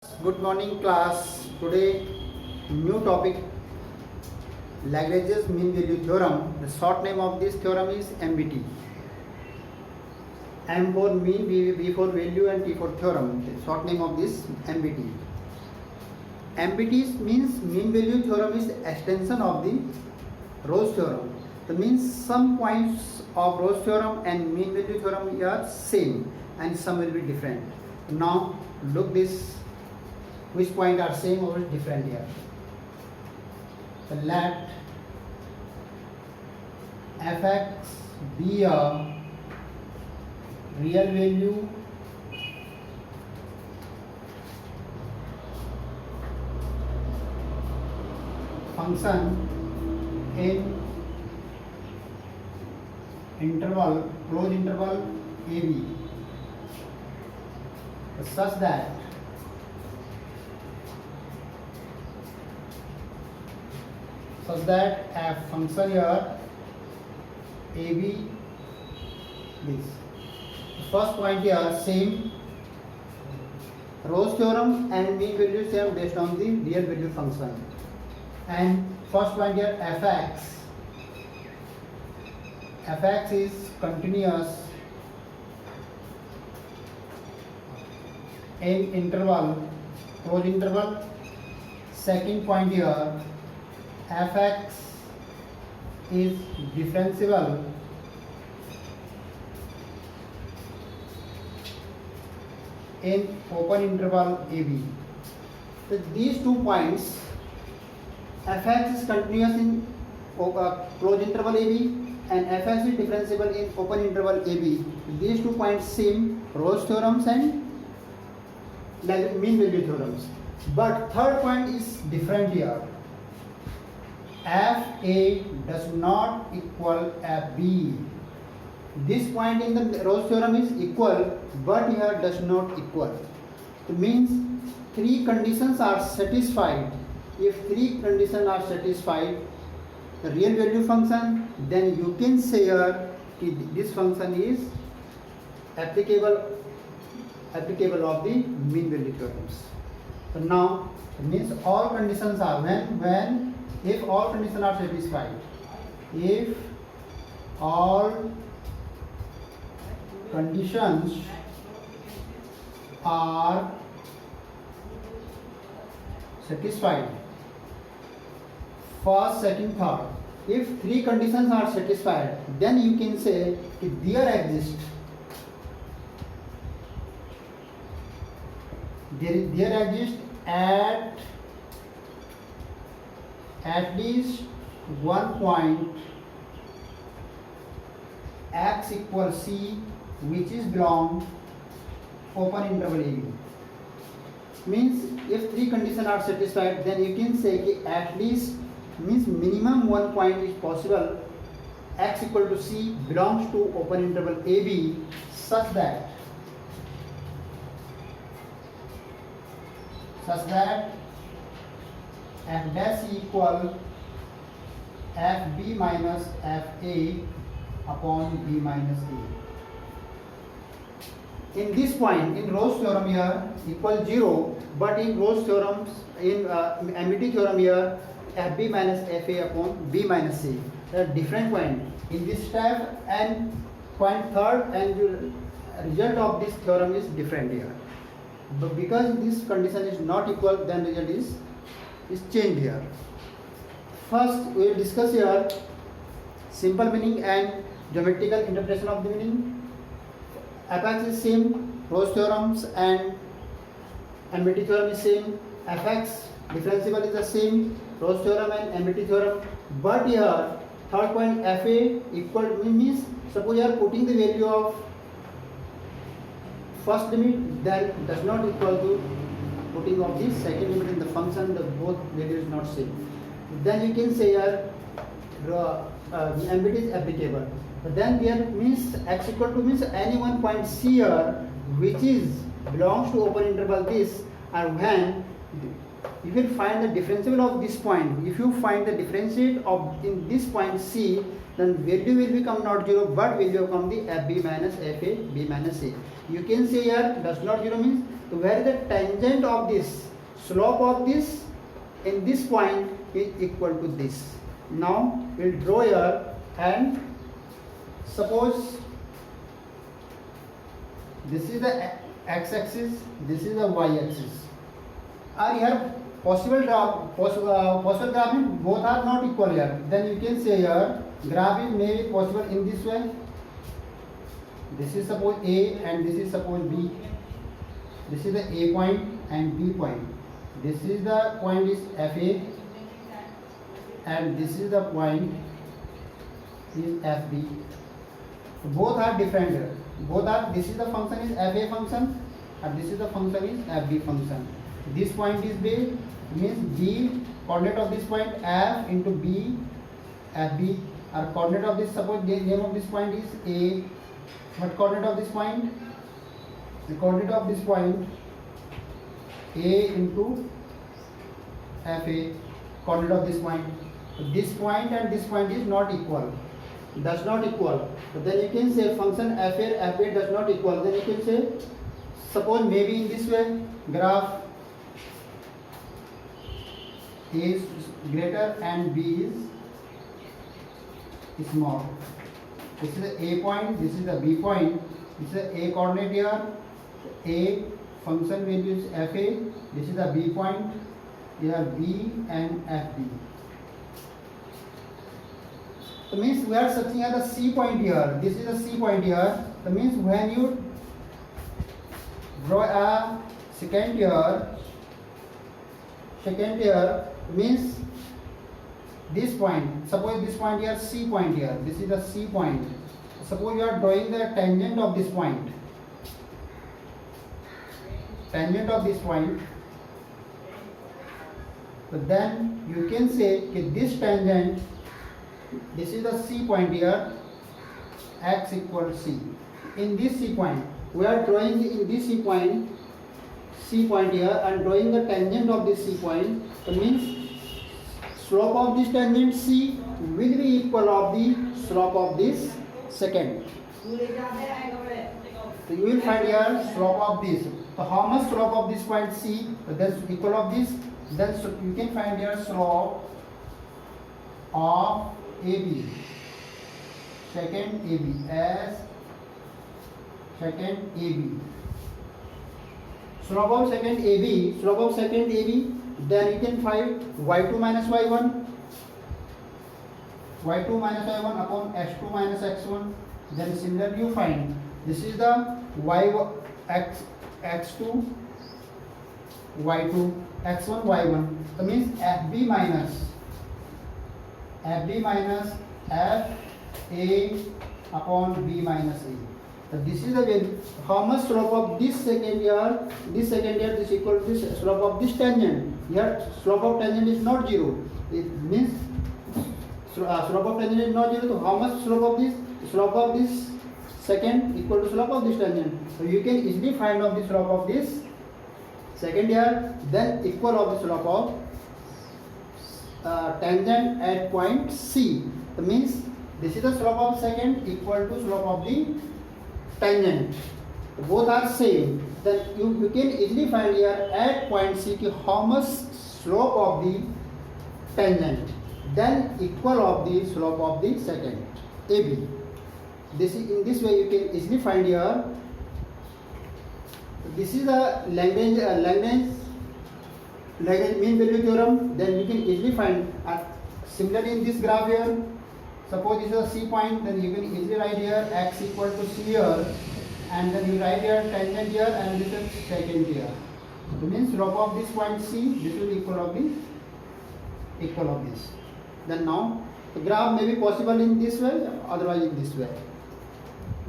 Good morning class. Today new topic Lagrange's mean value theorem. The short name of this theorem is MVT. M for mean, V for value and T for theorem. The short name of this MVT. MVT means mean value theorem is extension of the Roche theorem. That means some points of Roche theorem and mean value theorem are same and some will be different. Now look this. Which point are same or different here? So let fx be a real value function in closed interval AB such that a function here AB this. First point here same Roche theorem and mean value same based on the real value function. And first point here fx is continuous in closed interval. Second point here fx is differentiable in open interval AB. So these 2 points, fx is continuous in closed interval AB and fx is differentiable in open interval AB. These 2 points same Roche theorems and mean value theorems. But third point is different here. FA does not equal FB. This point in the Roche theorem is equal, but here does not equal. It means 3 conditions are satisfied. If 3 conditions are satisfied, the real value function, then you can say here this function is applicable of the mean value theorems. So now it means all conditions are when if all conditions are satisfied, if all conditions are satisfied, first, second, third, if 3 conditions are satisfied, then you can say there exists at least one point x equals c which is belong open interval AB. Means if 3 conditions are satisfied, then you can say at least means minimum one point is possible x equal to c belongs to open interval AB such that f dash equal fb minus fa upon b minus a. In this point, in Roche theorem here equal 0, but in Roche theorems, in MVT theorem here fb minus fa upon b minus a. A different point in this step and point third, and the result of this theorem is different here. But because this condition is not equal, then result is changed here. First we will discuss here simple meaning and geometrical interpretation of the meaning. Fx is same, Roche theorems and MVT theorem is same. Fx differentiable is the same, Roche theorem and MVT theorem. But here third point fa equal means suppose you are putting the value of first limit, then does not equal to putting of the second limit in the function, the both values not same. Then you can say here MVT is applicable. But then there means x equal to means any one point C here which is belongs to open interval this, and when you will find the differentiable of this point. If you find the differentiate of in this point C, then value will become not 0, but will become the fb minus fa b minus a. You can say here does not 0 means where the tangent of this, slope of this in this point is equal to this. Now we'll draw here, and suppose this is the x-axis, this is the y-axis. Are here possible graph, possible graph means both are not equal here. Then you can say here graph is maybe possible in this way. This is suppose A and this is suppose B. This is the A point and B point. This is the point is FA and this is the point is FB. Both are different here. Both are, this is the function is FA function and this is the function is FB function. This point is B, means B, coordinate of this point F into B, FB, or coordinate of this, suppose the name of this point is A, but coordinate of this point, the coordinate of this point A into FA, coordinate of this point. This point and this point is not equal, does not equal. So then you can say function FA, FB does not equal. Then you can say, suppose maybe in this way, graph A is greater and B is small. This is the A point, this is the B point, this is the A coordinate here, A function value is FA, this is the B point, here B and FB. So means we are searching at the C point here, this is the C point here. That means when you draw a secant here means this point, suppose this point here C point here, this is the C point. Suppose you are drawing the tangent of this point, but then you can say that this tangent, this is the C point here, x equals C. In this C point, we are drawing in this C point here and drawing the tangent of this C point. That means slope of this tangent C will be equal of the slope of this secant. So you will find here slope of this. So how much slope of this point C? So that's equal of this. Then so you can find here slope of AB, secant AB as secant AB. Slope of secant AB, then you can find y2 minus y1 upon x2 minus x1. Then similarly you find this is the x2 y2 x1 y1. That means fb minus f a upon b minus a. So this is the value. How much slope of this secant here? This is equal to this slope of this tangent. Here slope of tangent is not 0. It means slope of tangent is not 0. So how much slope of this? Slope of this secant equal to slope of this tangent. So you can easily find out the slope of this secant here, then equal of the slope of tangent at point C. That means this is the slope of secant equal to slope of the tangent. Both are same. Then you can easily find here at point C how much slope of the tangent, then equal of the slope of the secant AB. This is, in this way you can easily find here. This is the Lagrange mean value theorem. Then you can easily find. Similarly in this graph here, suppose this is a C point, then you can easily write here x equal to C here, and then you write here tangent here and this is secant here. It means slope of this point C, this will equal of this. Then now the graph may be possible in this way, otherwise in this way.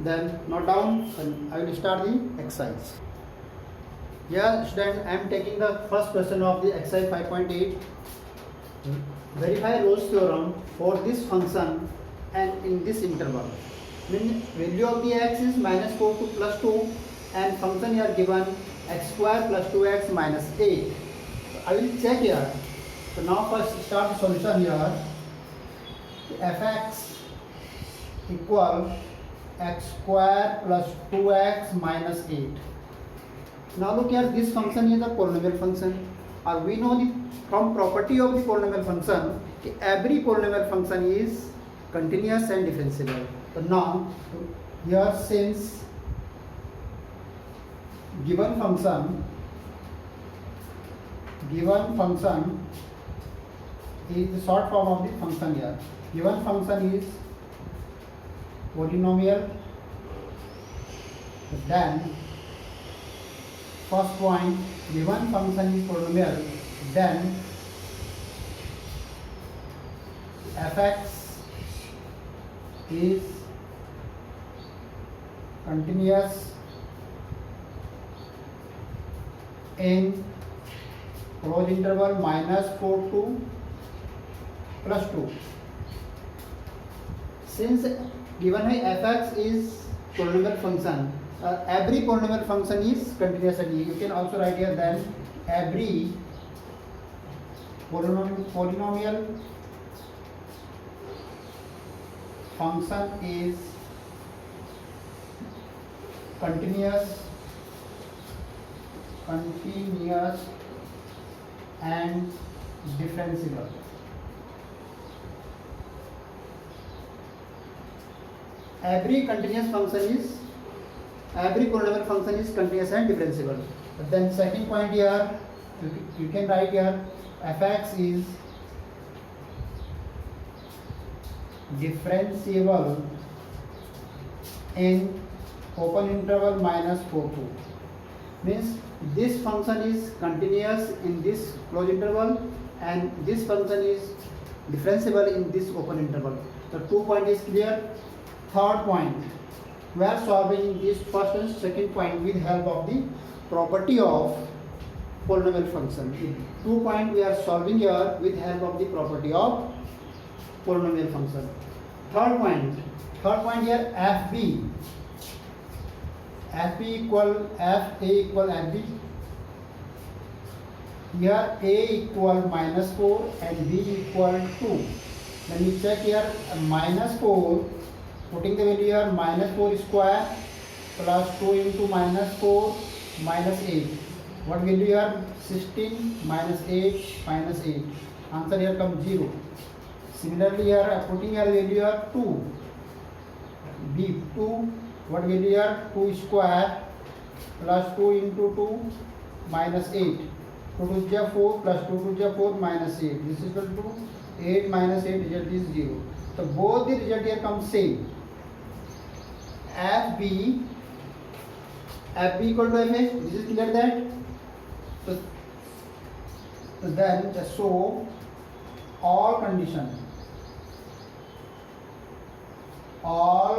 Then note down, and I will start the exercise. Here student, I am taking the first question of the exercise 5.8. Verify Rolle's theorem for this function and in this interval. Mean value of the x is minus 4 to plus 2 and function here given x square plus 2x minus 8. I will check here. So now first start the solution here. Fx equal x square plus 2x minus 8. Now look here, this function is a polynomial function, or we know the from property of the polynomial function, every polynomial function is continuous and differentiable. So now here, since given function is the short form of the function here. Given function is polynomial, then first point, given function is polynomial, then fx is continuous in closed interval -4 to +2. Since given fx is polynomial function, every polynomial function is continuous, and you can also write here then every polynomial function is continuous and differentiable. Every polynomial function is continuous and differentiable. But then second point here, you can write here fx is differentiable in open interval -4 to. Means this function is continuous in this closed interval, and this function is differentiable in this open interval. The 2 point is clear. Third point, we are solving this first and second point with help of the property of polynomial function. 2 point we are solving here with help of the property of polynomial function. Third point here, fb equal fa equal fb. Here a equal -4 and b equal 2. When we check here, -4, putting the value here, -4 square plus 2 into -4 -8. What value here? 16 -8 -8. Answer here comes 0. Similarly here, putting here value here 2. B 2. What value here? 2 square plus 2 into 2 -8. 2 to the 4 plus 2 to the 4 -8. This is equal to 8 -8. Result is 0. So both the result here comes same. FB equal to FA. This is clear that. So then show all conditions of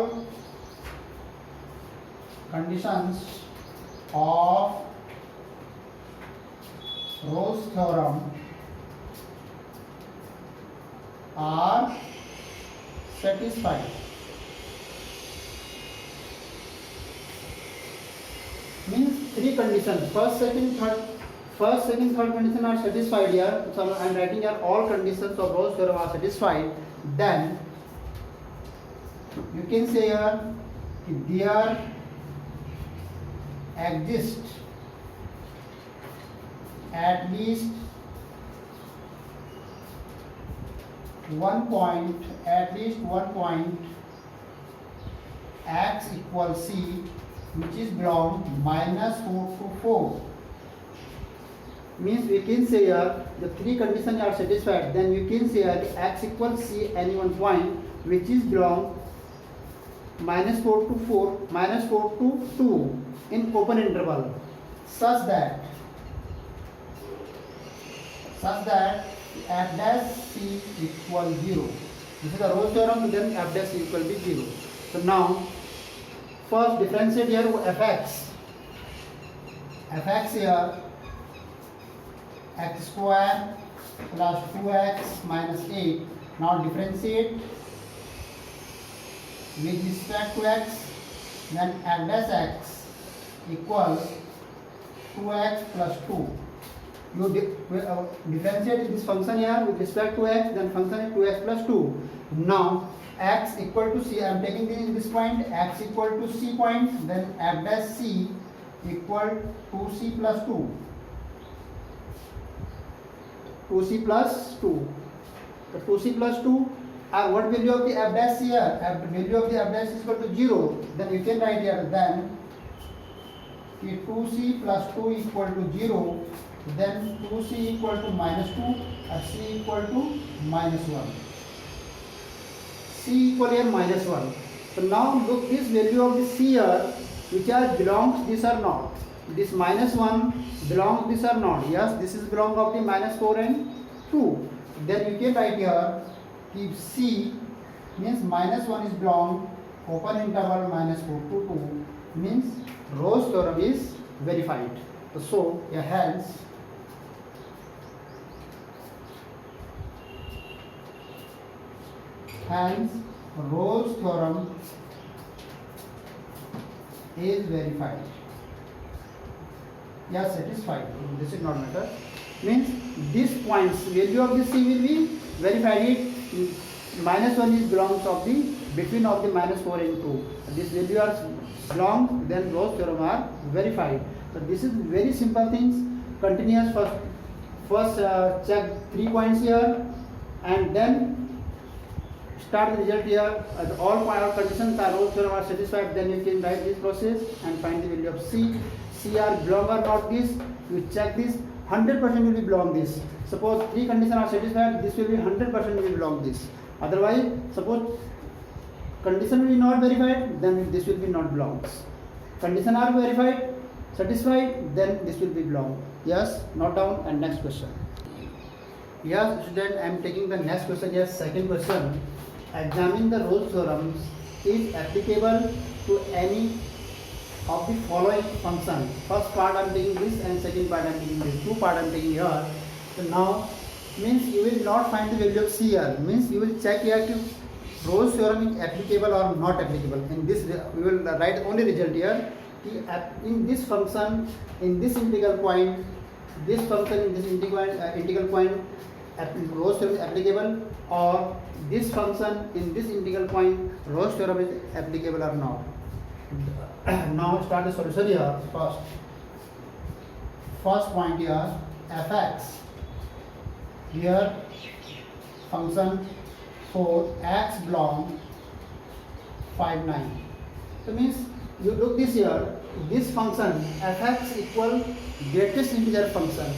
Rolle's theorem are satisfied. Means 3 conditions, first, second, third condition are satisfied here. So I am writing here all conditions of Rolle's theorem are satisfied. Then you can say here if there exists at least one point x equals c which is belong -4 to 4. Means we can say here the 3 conditions are satisfied. Then you can say here x equals c any one point which is belong -4 to 4, -4 to 2 in open interval, such that f dash c equal 0. This is the Rolle's theorem. Then f dash c equal be 0. So now first differentiate here fx here x square plus 2x minus 8. Now differentiate with respect to x, then f dash x equals 2x plus 2. you differentiate this function here with respect to x, then function is 2x plus 2. Now x equal to c, I am taking this point, x equal to c point, then f dash c equal 2c plus 2. 2c plus 2. So 2c plus 2, what value of the f dash here? Value of the f dash is equal to 0. Then you can write here, then 2c plus 2 equal to 0. Then 2c equal to minus 2 and c equal to minus 1. C equal here minus 1. So now look, this value of the c here, which are belongs this or not. This minus 1 belongs this or not. Yes, this is belong of the minus 4 and 2. Then you can write here, if c means minus 1 is belong, open interval minus 4 to 2, means Rolle's theorem is verified. So hence Rolle's theorem is verified. Yes, satisfied. This is not matter. Means this points value of the c will be verified. It minus 1 is belongs of the between of the minus 4 and 2. This value are belong, then Rolle's theorem are verified. So this is very simple things. Continuous first check 3 points here and then start the result here. All conditions are Rolle's theorem are satisfied. Then you can write this process and find the value of c. C are belong or not this. You check this. 100% will be belong this. Suppose 3 conditions are satisfied. This will be 100% will belong this. Otherwise, suppose condition will be not verified, then this will be not belongs. Condition are verified, satisfied, then this will be belong. Yes, note down and next question. Yes, student, I am taking the next question. Yes, second question. Examine the Rolle's theorem is applicable to any of the following function. First part I am taking this and second part I am taking this. 2 part I am taking here. So now means you will not find the value of c here. Means you will check here to Rolle's theorem is applicable or not applicable. In this we will write only result here. In this function, in this integral point, this function in this integral point, Rolle's theorem is applicable, or this function in this integral point, Rolle's theorem is applicable or not. Now start the solution here. First point here, fx. Here function for x belong 5, 9. So means you look this here, this function fx equal greatest integer function.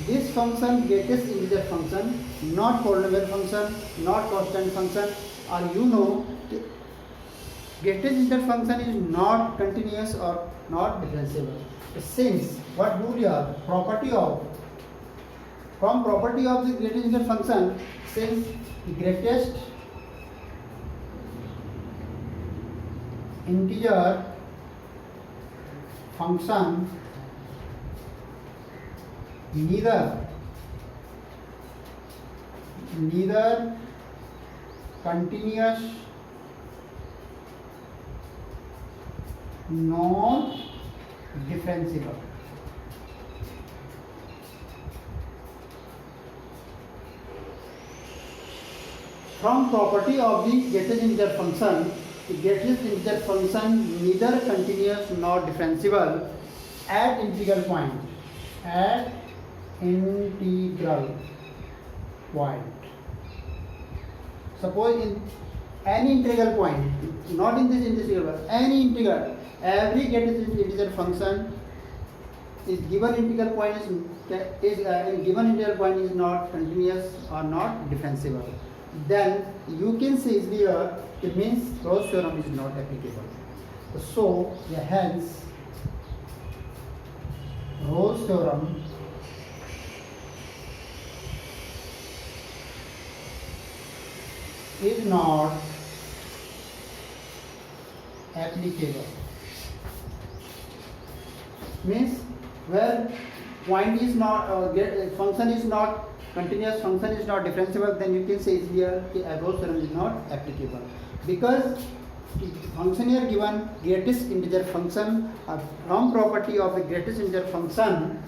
This function greatest integer function, not polynomial function, not constant function, or you know greatest integer function is not continuous or not differentiable. Since what rule here, property of the greatest integer function, since the greatest integer function neither continuous nor differentiable. From property of the greatest integer function, the greatest integer function neither continuous nor differentiable at integral point. At integral point. Suppose in any integral point, not in this integral, but any integral, every greatest integer function is given integral point is given integral point is not continuous or not differentiable. Then you can say here it means Rolle's theorem is not applicable. So hence Rolle's theorem is not applicable. Means where point is not function is not continuous, function is not differentiable, then you can say here Rolle's theorem is not applicable, because function here given greatest integer function, from property of a greatest integer function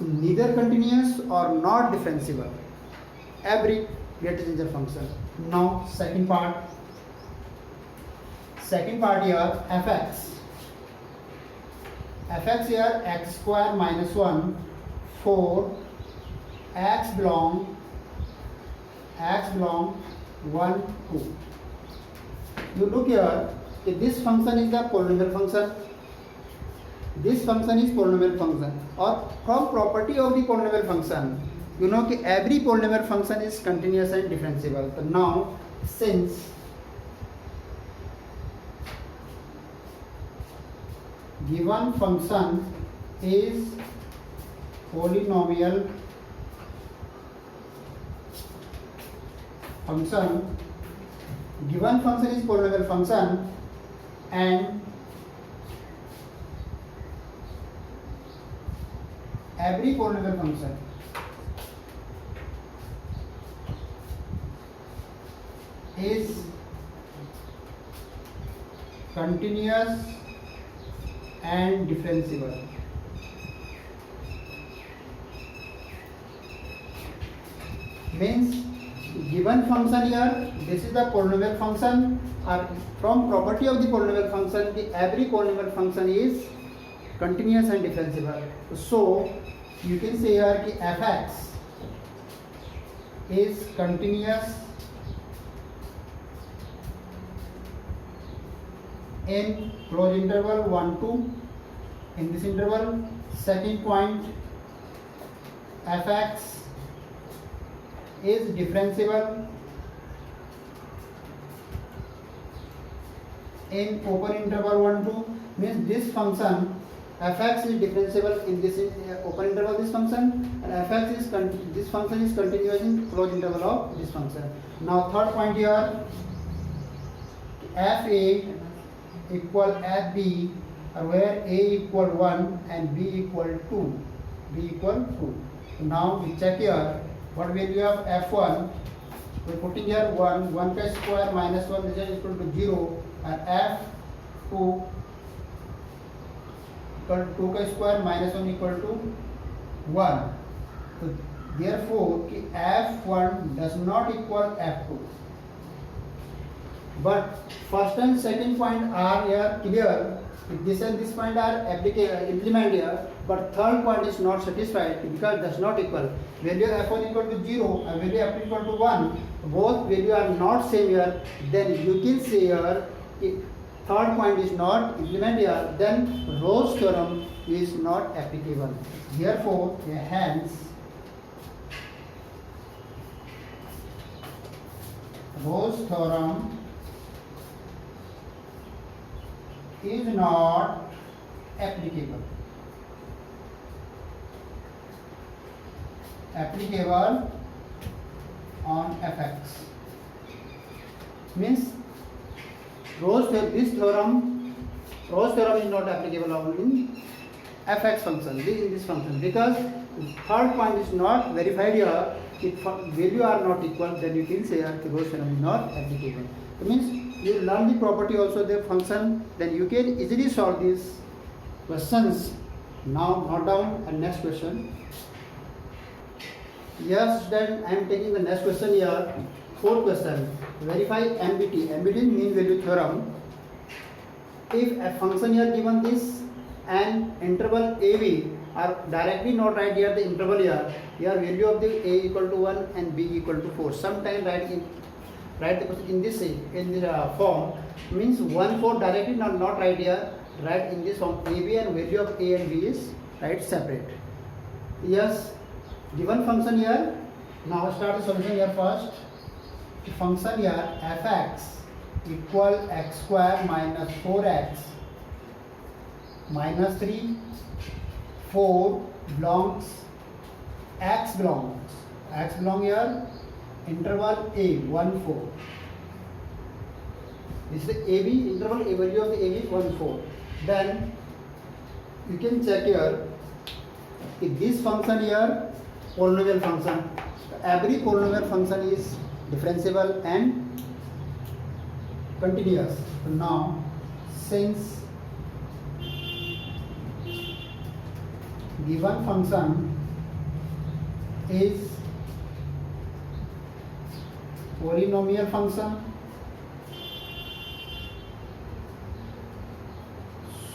neither continuous or not differentiable. Every greatest integer function. Now second part here fx. Fx here x square minus 1 for x belong 1 2. You look here, if this function is the polynomial function, this function is polynomial function, or from property of the polynomial function, you know कि every polynomial function is continuous and differentiable. So now since given function is polynomial function, given function is polynomial function, and every polynomial function is continuous and differentiable. Means given function here, this is the polynomial function, or from property of the polynomial function, the every polynomial function is continuous and differentiable. So you can say here कि fx is continuous in close interval 1 2. In this interval, second point, fx is differentiable in open interval 1 2. Means this function fx is differentiable in this open interval this function, and fx is this function is continuous in closed interval of this function. Now third point here, fa equal fb, where a equal 1 and b equal 2. So now we check here what value of f1. We are putting here 1 ka square minus 1, this is equal to 0, and f2 equal to 2 ka square minus 1 equal to 1. So therefore f1 does not equal f2. But first and second point are here clear. If this and this point are implement here, but third point is not satisfied because does not equal. Value f1 equal to 0 and value f2 equal to 1. Both value are not same here. Then you can say here if third point is not implement here, then Rolle's theorem is not applicable. Therefore, hence Rolle's theorem is not applicable on fx. Means Rolle's theorem is not applicable on fx function, in this function, because third point is not verified here. If value are not equal, then you can say that Rolle's theorem is not applicable. It means you learn the property also the function, then you can easily solve these questions. Now note down and next question. Yes, then I am taking the next question here. Fourth question. Verify MBT. MBT mean value theorem. If a function here given this and interval AB are directly not right here the interval here value of the A equal to 1 and B equal to 4. Sometime write the question in this form, means 1 4 directly not right here, write in this form AB and value of A and B is right separate. Yes, given function here. Now start the solution here first. The function here fx equal x square minus 4x minus 3 4 belongs x belong here interval A 1 4. This is the AB interval. A value of the AB is 1 4. Then you can check here if this function here polynomial function. Every polynomial function is differentiable and continuous. So now since given function is polynomial function.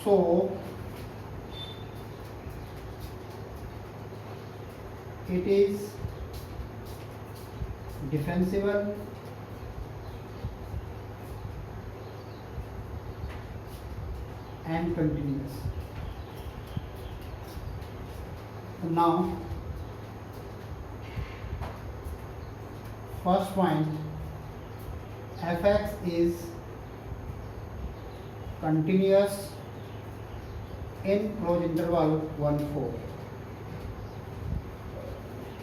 So it is differentiable and continuous. Now, first point, fx is continuous in closed interval 1 4.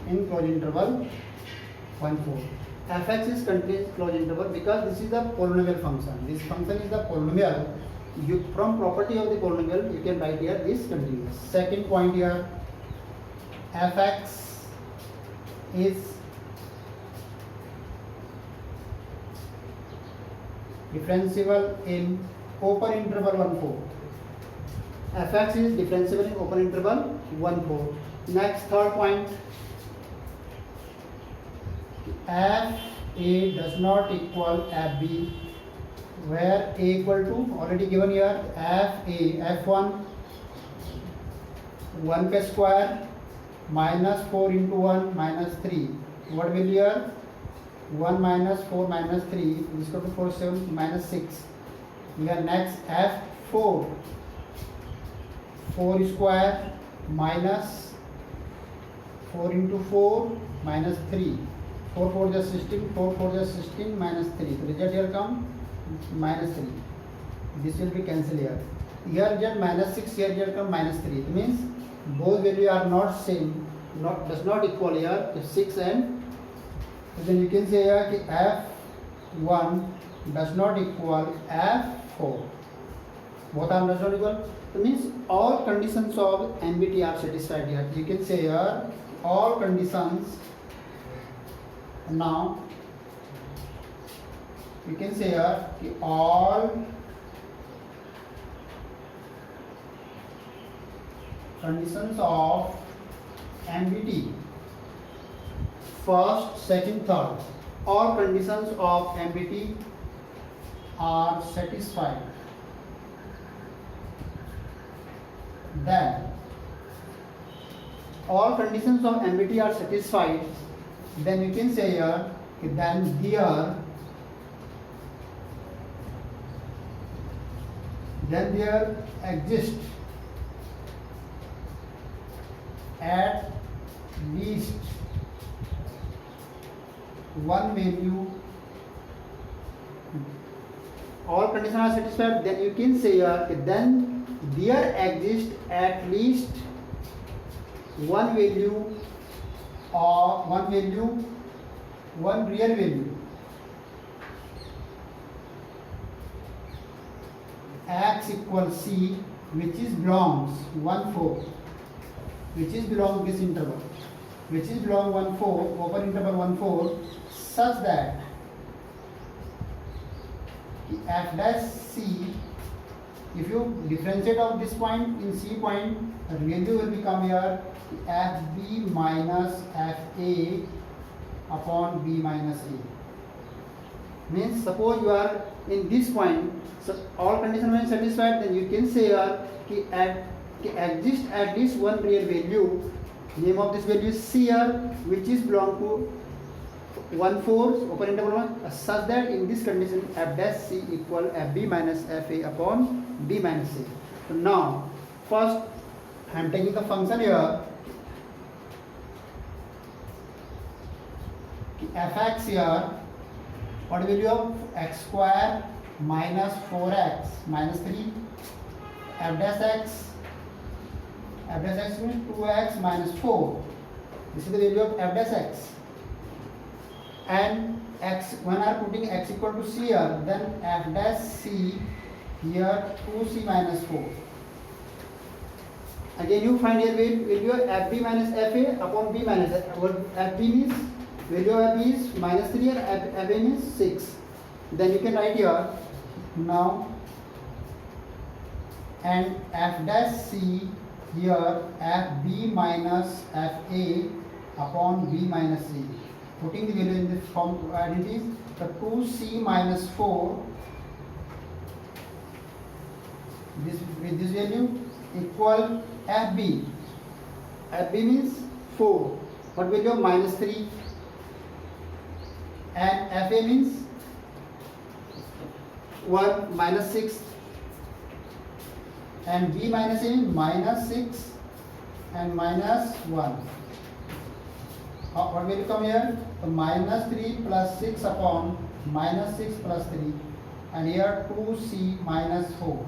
In closed interval 1 4. Fx is continuous closed interval because this is the polynomial function. This function is the polynomial. You from property of the polynomial you can write here this continuous. Second point here, fx is differentiable in open interval 1 4. Fx is differentiable in open interval 1 4. Next, third point, fa does not equal fb, where a equal to already given here, f1 1 square minus 4 into 1 minus 3. What will be here? 1 minus 4 minus 3 is equal to 4 7 minus 6. Here next, f4 4 square minus 4 into 4 minus 3. 4 4 just 16, 4 4 just 16 minus 3. So result here come minus 3. This will be cancelled here. Here just minus 6, here come minus 3. It means both values are not same, does not equal here, 6 and so then you can say here f1 does not equal f4. Both are does not equal. It means all conditions of MBT are satisfied here. You can say here all conditions. Now you can say here all conditions of MBT, first, second, third, all conditions of MBT are satisfied. Then all conditions of MBT are satisfied. Then you can say here then there exists at least one value. All conditions are satisfied. Then you can say here then there exists at least one value or one real value x equals c, which is belongs 1 4, which is belong this interval, which is belong 1 4, open interval 1 4, such that f dash c, if you differentiate of this point in c point, the value will become here fb minus fa upon b minus a. Means suppose you are in this point, so all conditions when satisfied, then you can say here exist at least one real value. Name of this value is c here, which is belong to 1 4 open interval 1, such that in this condition f dash c equal fb minus fa upon b minus a. So now first I am taking the function here fx here, what value of x square minus 4x minus 3, f dash x means 2x minus 4. This is the value of f dash x. And x, when I am putting x equal to c here, then f dash c here 2c minus 4. Again you find here value of fb minus fa upon b minus a. What fb means, value of fb is minus 3 and fa means 6. Then you can write here now, and f dash c here fb minus fa upon b minus c. Putting the value in the form of identities, the 2c minus 4 with this value equal fb. fb means 4. What value of minus 3? And fa means 1 minus 6. And b minus a means minus 6 and minus 1. What will come here? So minus 3 plus 6 upon minus 6 plus 3, and here 2c minus 4.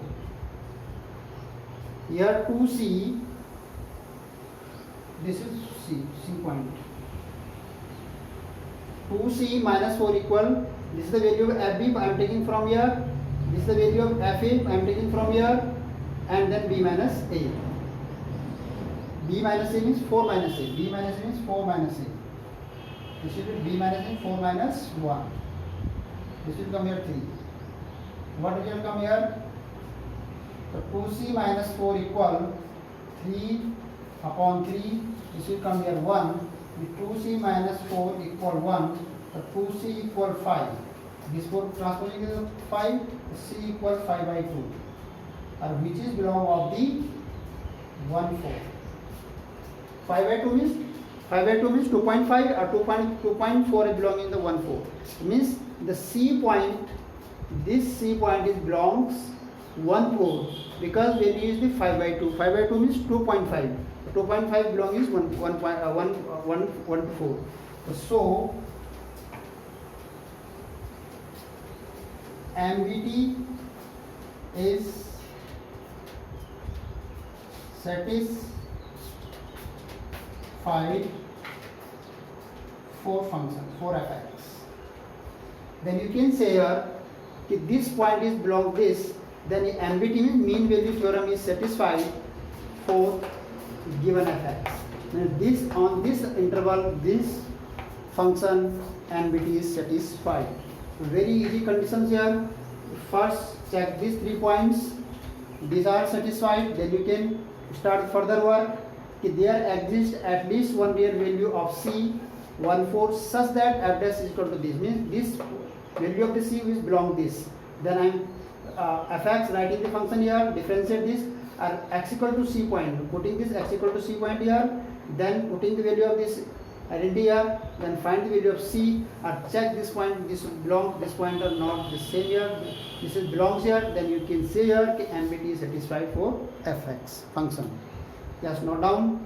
Here 2c, this is c point. 2c minus 4 equal, this is the value of fb I am taking from here, this is the value of fa I am taking from here, and then b minus a. b minus a means 4 minus a. b minus a means 4 minus a. This will be b minus a 4 minus 1. This will come here 3. What will come here? So 2c minus 4 equal 3 upon 3. This will come here 1. With 2c minus 4 equal 1. So 2c equal 5. This 4 transposing is 5. C equal 5 by 2. Which is belong of the 1 4. 5 by 2 means 2.5 or 2.4 is belonging in the 1 4. It means the C point, this C point is belongs 1 4 because value is the 5 by 2. 5 by 2 means 2.5. 2.5 belongs 1 4. So MBT is satisfied for function, for fx. Then you can say here if this point is belong this, then the MBT means mean value theorem is satisfied for given fx. Now this on this interval, this function MBT is satisfied. Very easy conditions here. First check these 3 points. These are satisfied. Then you can start further work. There exists at least one real value of c 1 4 such that f dash is equal to this. Means this value of the c is belong this. Then I am fx writing the function here. Differentiate this are x equal to c point. Putting this x equal to c point here. Then putting the value of this identity here, then find the value of c or check this point, this belongs this point or not, the same here, this is belongs here, then you can say here MBT is satisfied for fx function. Just note down